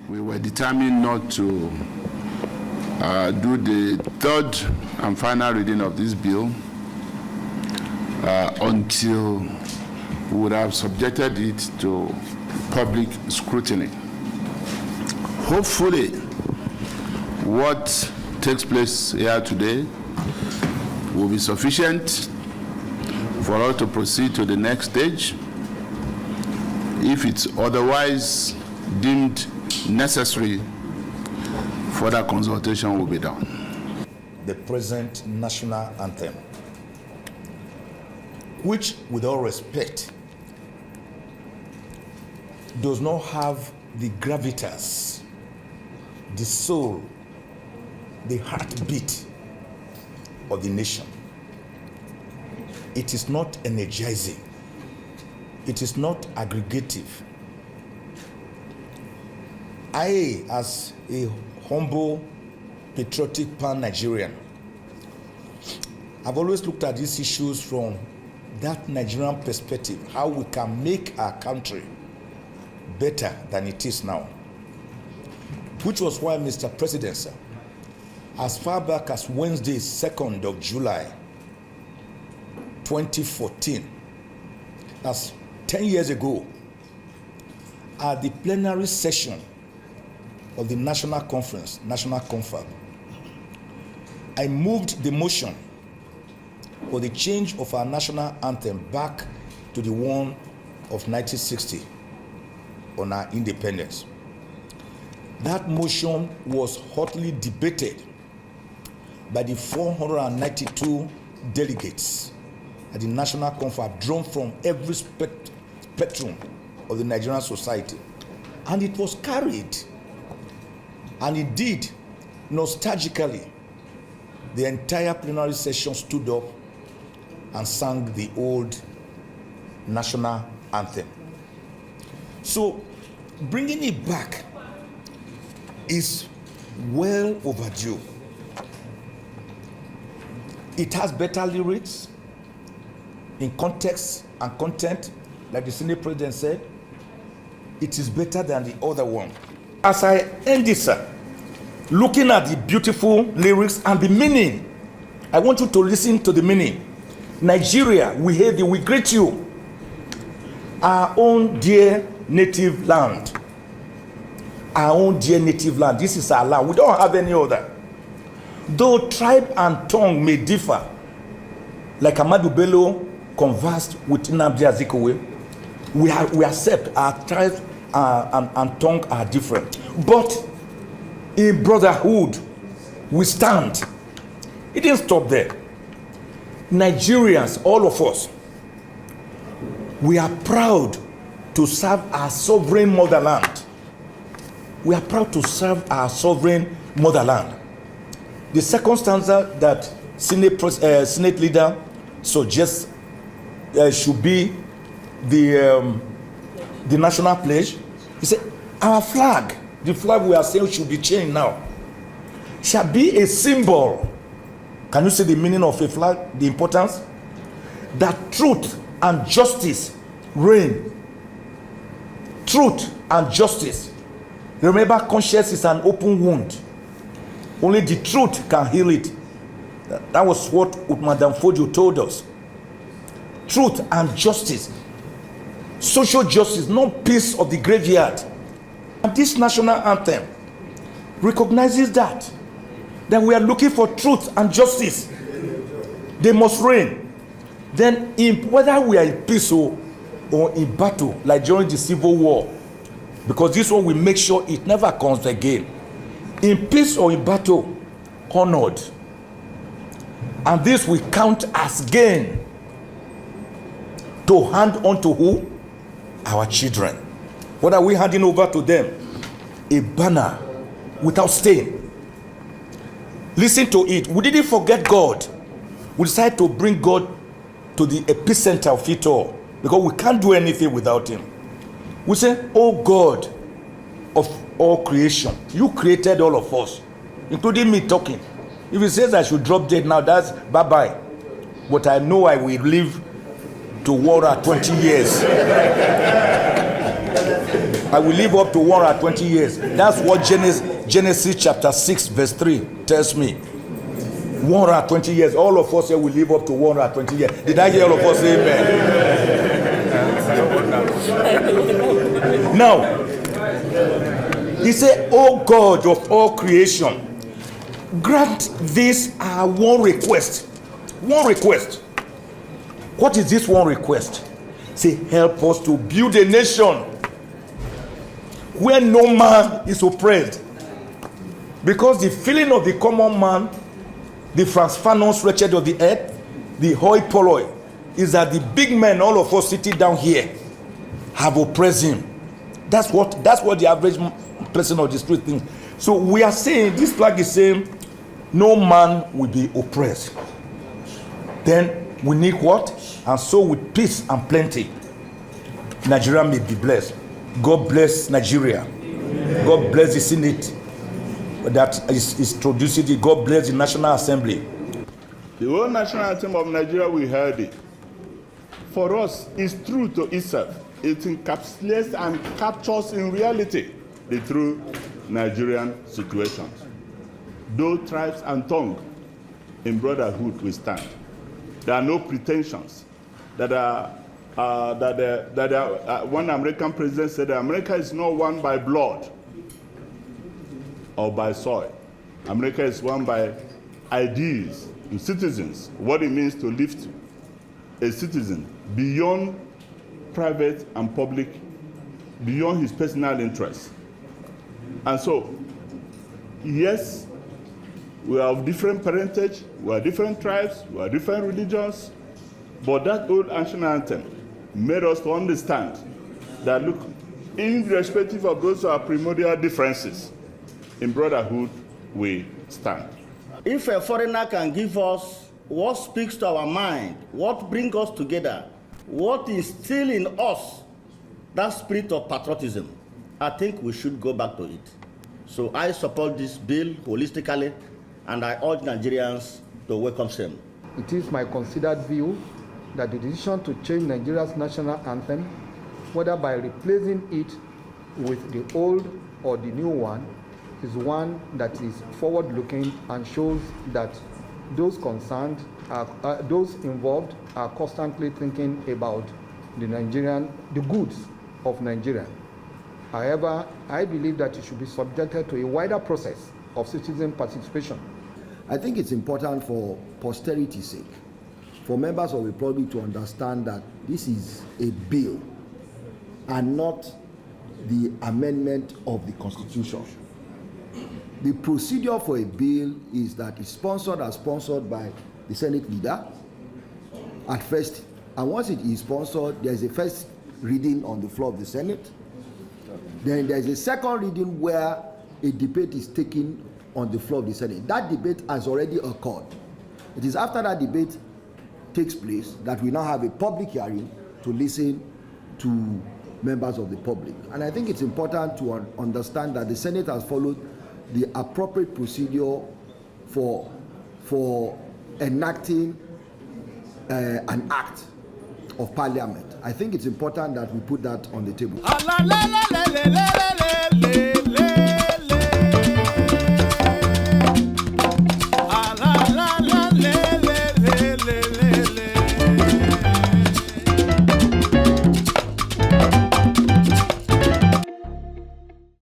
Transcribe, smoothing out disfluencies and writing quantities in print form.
we were determined not to do the third and final reading of this bill until we would have subjected it to public scrutiny. Hopefully, what takes place here today will be sufficient for us to proceed to the next stage. If it's otherwise deemed necessary, further consultation will be done. The present national anthem, which, with all respect, does not have the gravitas, the soul, the heartbeat of the nation. It is not energizing. It is not aggregative. I, as a humble, patriotic pan-Nigerian, I've always looked at these issues from that Nigerian perspective, how we can make our country better than it is now. Which was why, Mr. President, sir, as far back as Wednesday, 2nd of July, 2014, that's 10 years ago, at the plenary session of the National Conference, National Confab, I moved the motion for the change of our national anthem back to the one of 1960 on our independence. That motion was hotly debated by the 492 delegates at the National Confab, drawn from every spectrum of the Nigerian society. And it was carried. And indeed, nostalgically, the entire plenary session stood up and sang the old national anthem. So, bringing it back is well overdue. It has better lyrics in context and content, like the Senate President said. It is better than the other one. As I end this, sir, looking at the beautiful lyrics and the meaning, I want you to listen to the meaning. Nigeria, we hate you, we greet you. Our own dear native land. Our own dear native land. This is our land. We don't have any other. Though tribe and tongue may differ, like Ahmadu Bello conversed with Nnamdi Azikiwe, we accept our tribe and tongue are different. But in brotherhood, we stand. It didn't stop there. Nigerians, all of us, we are proud to serve our sovereign motherland. We are proud to serve our sovereign motherland. The second stanza that Senate leader suggests should be the national pledge. He said, our flag, the flag we are saying should be changed now, shall be a symbol. Can you see the meaning of a flag, the importance? That truth and justice reign. Truth and justice. Remember, conscience is an open wound. Only the truth can heal it. That was what Madam Fodio told us. Truth and justice. Social justice, not peace of the graveyard. And this national anthem recognizes that we are looking for truth and justice. They must reign. Then, whether we are in peace or in battle, like during the Civil War, because this one will make sure it never comes again. In peace or in battle, honored. And this we count as gain to hand on to who? Our children. What are we handing over to them? A banner without stain. Listen to it. We didn't forget God. We decided to bring God to the epicenter of it all, because we can't do anything without him. We say, oh God of all creation, you created all of us, including me talking. If he says I should drop dead now, that's bye-bye. But I know I will live to war at 20 years. I will live up to 120 years. That's what Genesis chapter 6 verse 3 tells me. 120 years. All of us here will live up to 120 years. Did I hear all of us say amen? Now, he said, "O God of all creation, grant this our one request." One request. What is this one request? Say, help us to build a nation where no man is oppressed. Because the feeling of the common man, the Fransphanos wretched of the earth, the hoi polloi, is that the big men, all of us sitting down here, have oppressed him. That's what the average person of the street thinks. So we are saying, this flag is saying, no man will be oppressed. Then we need what? And so with peace and plenty, Nigeria may be blessed. God bless Nigeria. God bless the Senate that is producing it. God bless the National Assembly. The whole national anthem of Nigeria, we heard it. For us, it's true to itself. It encapsulates and captures in reality the true Nigerian situation. Though tribes and tongue, in brotherhood we stand. There are no pretensions that one American president said that America is not won by blood or by soil. America is won by ideas and citizens, what it means to lift a citizen beyond private and public, beyond his personal interests. And so, yes, we are of different parentage, we are different tribes, we are different religions, but that old ancient anthem made us to understand that, look, irrespective of those who are primordial differences, in brotherhood we stand. If a foreigner can give us what speaks to our mind, what brings us together, what instills in us that spirit of patriotism, I think we should go back to it. So I support this bill holistically, and I urge Nigerians to welcome them. It is my considered view that the decision to change Nigeria's national anthem, whether by replacing it with the old or the new one, is one that is forward-looking and shows that those concerned, those involved, are constantly thinking about the goods of Nigeria. However, I believe that it should be subjected to a wider process of citizen participation. I think it's important for posterity's sake, for members of the public to understand that this is a bill and not the amendment of the Constitution. The procedure for a bill is that it's sponsored by the Senate leader at first, and once it is sponsored, there's a first reading on the floor of the Senate. Then there's a second reading where a debate is taken on the floor of the Senate. That debate has already occurred. It is after that debate takes place that we now have a public hearing to listen to members of the public. And I think it's important to understand that the Senate has followed the appropriate procedure for enacting an act of parliament. I think it's important that we put that on the table.